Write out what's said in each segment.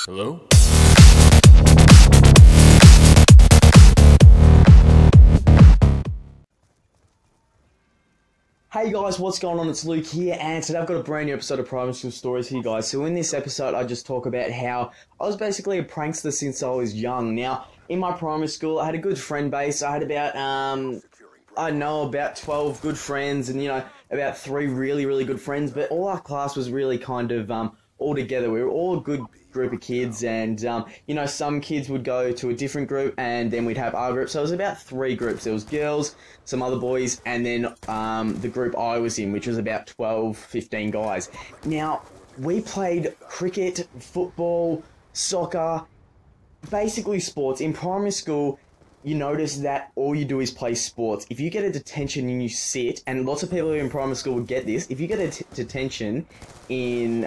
Hello? Hey guys, what's going on? It's Luke here, and today I've got a brand new episode of Primary School Stories for you guys. So in this episode, I just talk about how I was basically a prankster since I was young. Now, in my primary school, I had a good friend base. I had about, I know, about 12 good friends, and, about 3 really, really good friends. But all our class was really kind of, all together. We were all a good group of kids, and, some kids would go to a different group, and then we'd have our group. So it was about 3 groups. There was girls, some other boys, and then the group I was in, which was about 12, 15 guys. Now, we played cricket, football, soccer, basically sports. In primary school, you notice that all you do is play sports. If you get a detention and you sit, and lots of people in primary school would get this, if you get a detention in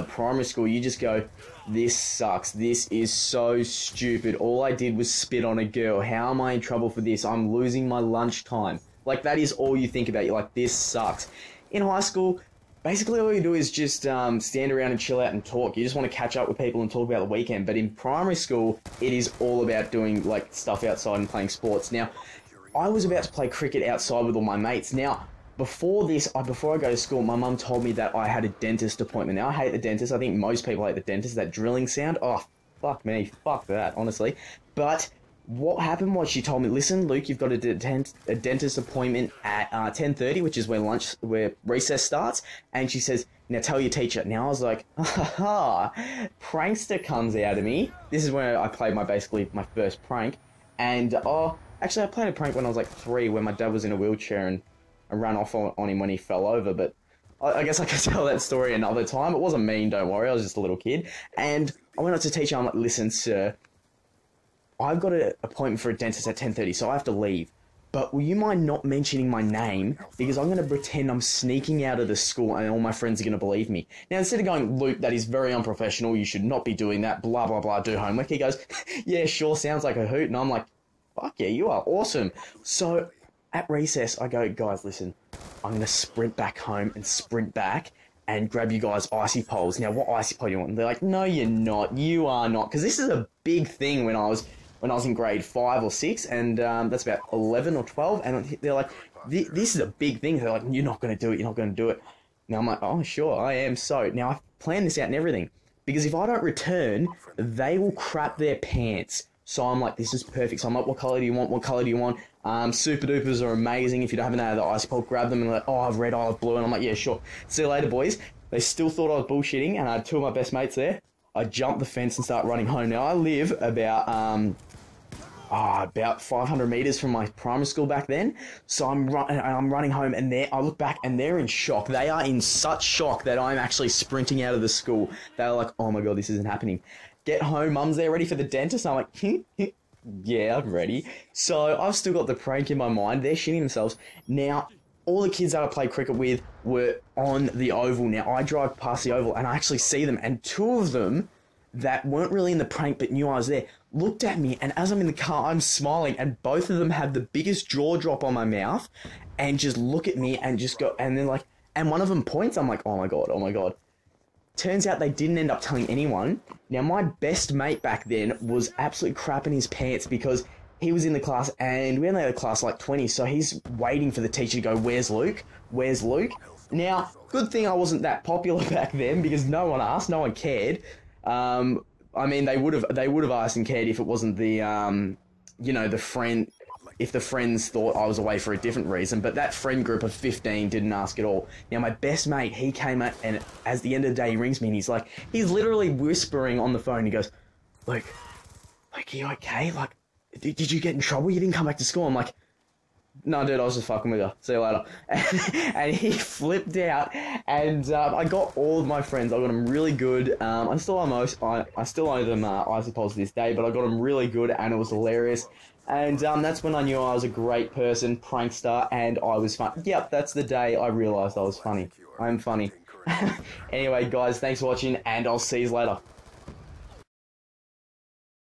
primary school, you just go, this sucks. This is so stupid. All I did was spit on a girl. How am I in trouble for this? I'm losing my lunchtime. Like, that is all you think about. You're like, this sucks. In high school, basically all you do is just stand around and chill out and talk. You just want to catch up with people and talk about the weekend. But in primary school, it is all about doing stuff outside and playing sports. Now, I was about to play cricket outside with all my mates. Now, before I go to school, my mum told me that I had a dentist appointment. Now, I hate the dentist. I think most people hate the dentist. That drilling sound, oh, fuck me. Fuck that, honestly. But what happened was she told me, listen, Luke, you've got a dentist appointment at 10:30, which is where recess starts. And she says, now tell your teacher. Now I was like, prankster comes out of me. This is where I played my first prank. And, actually I played a prank when I was like 3, when my dad was in a wheelchair and I ran off on him when he fell over. But I guess I could tell that story another time. It wasn't mean, don't worry. I was just a little kid. And I went up to the teacher. I'm like, listen, sir, I've got an appointment for a dentist at 10:30, so I have to leave. But will you mind not mentioning my name? Because I'm going to pretend I'm sneaking out of the school and all my friends are going to believe me. Now, instead of going, Luke, that is very unprofessional, you should not be doing that, blah, blah, blah, do homework, he goes, yeah, sure, sounds like a hoot. And I'm like, fuck yeah, you are awesome. So at recess, I go, guys, listen, I'm going to sprint back home and sprint back and grab you guys icy poles. Now, what icy pole do you want? And they're like, no, you're not. You are not. Because this is a big thing when I was in grade 5 or 6, and that's about 11 or 12, and they're like, this is a big thing. They're like, you're not going to do it, you're not going to do it. Now I'm like, oh, sure, I am. So now I've planned this out and everything, because if I don't return, they will crap their pants. So I'm like, this is perfect. So I'm like, what colour do you want? What colour do you want? Super Dupers are amazing. If you don't have an the ice pole, grab them, and they're like, oh, I've red, I have blue. And I'm like, yeah, sure. See you later, boys. They still thought I was bullshitting, and I had 2 of my best mates there. I jumped the fence and start running home. Now, I live about 500 meters from my primary school back then. So I'm running home, and I look back and they're in shock. They are in such shock that I'm actually sprinting out of the school. They're like, oh my God, this isn't happening. Get home, mum's there ready for the dentist. I'm like, yeah, I'm ready. So I've still got the prank in my mind. They're shitting themselves. Now, all the kids that I played cricket with were on the oval. Now, I drive past the oval and I actually see them, and 2 of them that weren't really in the prank but knew I was there looked at me, and as I'm in the car, I'm smiling, and both of them have the biggest jaw drop on my mouth and just look at me and just go, and then and one of them points. I'm like, oh my God, oh my God. Turns out they didn't end up telling anyone. Now, my best mate back then was absolutely crapping his pants because he was in the class, and we only had a class like 20, so he's waiting for the teacher to go, where's Luke? Where's Luke? Now, good thing I wasn't that popular back then, because no one asked, no one cared. I mean, they would have asked and cared if it wasn't the, the friend, if the friends thought I was away for a different reason, but that friend group of 15 didn't ask at all. Now, my best mate, he came out, and at the end of the day, he rings me, and he's literally whispering on the phone. He goes, Luke, are you okay? Did you get in trouble? You didn't come back to school? I'm like, no, dude, I was just fucking with you. See you later. And he flipped out, and I got all of my friends. I got them really good. I still owe them icy poles to this day, but I got them really good, and it was hilarious. And that's when I knew I was a great person, prankster, and I was fun. Yep, that's the day I realised I was funny. I'm funny. Anyway, guys, thanks for watching, and I'll see you later.